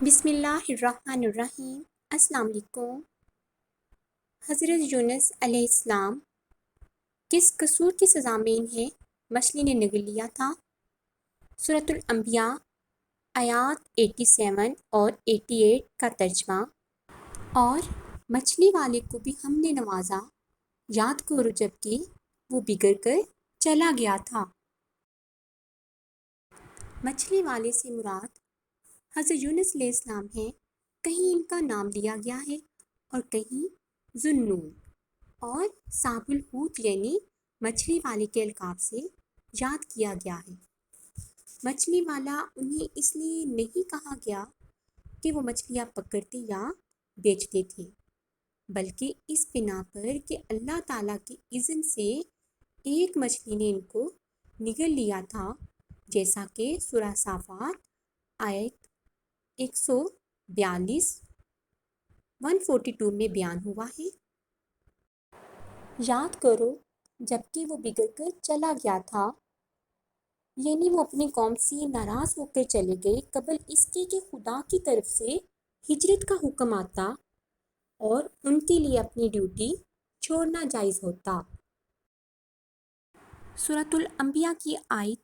بسم اللہ الرحمن الرحیم۔ السلام علیکم۔ حضرت یونس علیہ السلام کس قصور کی سزا میں انہیں مچھلی نے نگل لیا تھا؟ سورۃ الانبیاء آیات 87 اور 88 کا ترجمہ۔ اور مچھلی والے کو بھی ہم نے نوازا، یاد کرو جب کہ وہ بگڑ کر چلا گیا تھا۔ مچھلی والے سے مراد حضرت یونس علیہ السلام ہیں۔ کہیں ان کا نام لیا گیا ہے اور کہیں ذُو-النُّون اور صاحب الحوت یعنی مچھلی والے کے القاب سے یاد کیا گیا ہے۔ مچھلی والا انہیں اس لیے نہیں کہا گیا کہ وہ مچھلیاں پکڑتے یا بیچتے تھے، بلکہ اس بنا پر کہ اللہ تعالیٰ کے اذن سے ایک مچھلی نے ان کو نگل لیا تھا، جیسا کہ سورہ صافات آیت 142 میں بیان ہوا ہے۔ یاد کرو جب کہ وہ بگڑ کر چلا گیا تھا، یعنی وہ اپنی قوم سے ناراض ہو کر چلے گئے قبل اس کے کہ خدا کی طرف سے ہجرت کا حکم آتا اور ان کے لیے اپنی ڈیوٹی چھوڑنا جائز ہوتا۔ سورۃ الانبیاء کی آیت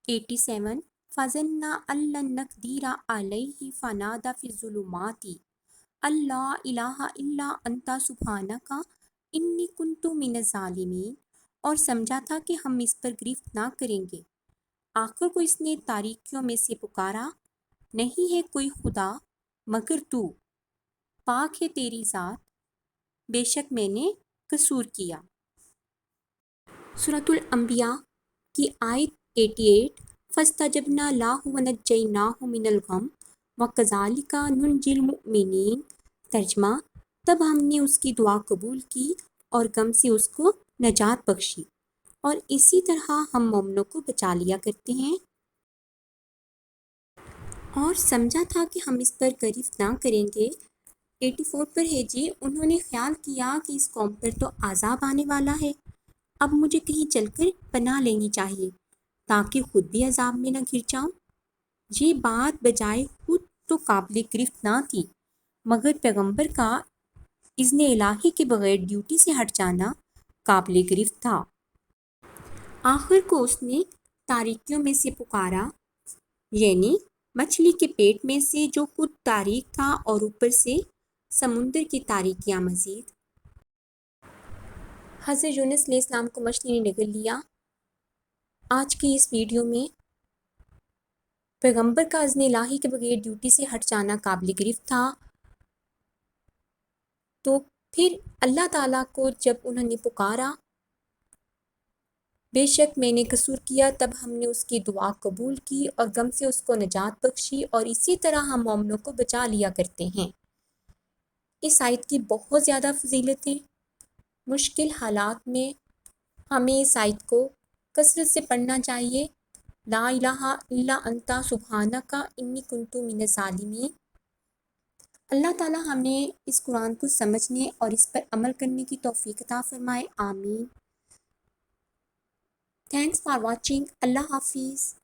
87 فَظَنَّ أَن لَّن نَّقْدِرَ عَلَيْهِ فَنَادَىٰ فِي الظُّلُمَاتِ أَن لَّا إِلَٰهَ إِلَّا أَنتَ سُبْحَانَكَ إِنِّي كُنتُ مِنَ الظَّالِمِينَ، اور سمجھا تھا کہ ہم اس پر گرفت نہ کریں گے۔ آخر کو اس نے تاریکیوں میں سے پکارا، نہیں ہے کوئی خدا مگر تو، پاک ہے تیری ذات، بے شک میں نے قصور کیا۔ سورۃ الانبیاء کی آیت 88 فَاسْتَجَبْنَا لَهُ وَنَجَّيْنَاهُ مِنَ الْغَمِّ وَكَذَٰلِكَ نُنجِي الْمُؤْمِنِينَ۔ ترجمہ، تب ہم نے اس کی دعا قبول کی اور غم سے اس کو نجات بخشی، اور اسی طرح ہم مومنوں کو بچا لیا کرتے ہیں۔ اور سمجھا تھا کہ ہم اس پر گرفت نہ کریں گے۔ 84 پر ہے جی، انہوں نے خیال کیا کہ اس قوم پر تو عذاب آنے والا ہے، اب مجھے کہیں چل کر پناہ لینی چاہیے تاکہ خود بھی عذاب میں نہ گر جاؤں۔ یہ بات بجائے خود تو قابل گرفت نہ تھی، مگر پیغمبر کا اذن الہی کے بغیر ڈیوٹی سے ہٹ جانا قابل گرفت تھا۔ آخر کو اس نے تاریکیوں میں سے پکارا، یعنی مچھلی کے پیٹ میں سے جو خود تاریک تھا اور اوپر سے سمندر کی تاریکیاں مزید۔ حضرت یونس علیہ السلام کو مچھلی نے نگل لیا۔ آج کی اس ویڈیو میں پیغمبر کا اذن الہی کے بغیر ڈیوٹی سے ہٹ جانا قابل گرفت تھا، تو پھر اللہ تعالیٰ کو جب انہوں نے پکارا، بے شک میں نے قصور کیا، تب ہم نے اس کی دعا قبول کی اور غم سے اس کو نجات بخشی، اور اسی طرح ہم مومنوں کو بچا لیا کرتے ہیں۔ اس آیت کی بہت زیادہ فضیلتیں، مشکل حالات میں ہمیں اس آیت کو کثرت سے پڑھنا چاہیے۔ لا الہ الا انت سبحانک انی کنت من الظالمین۔ اللہ تعالیٰ ہمیں اس قرآن کو سمجھنے اور اس پر عمل کرنے کی توفیق عطا فرمائے، آمین۔ Thanks for watching. اللہ حافظ۔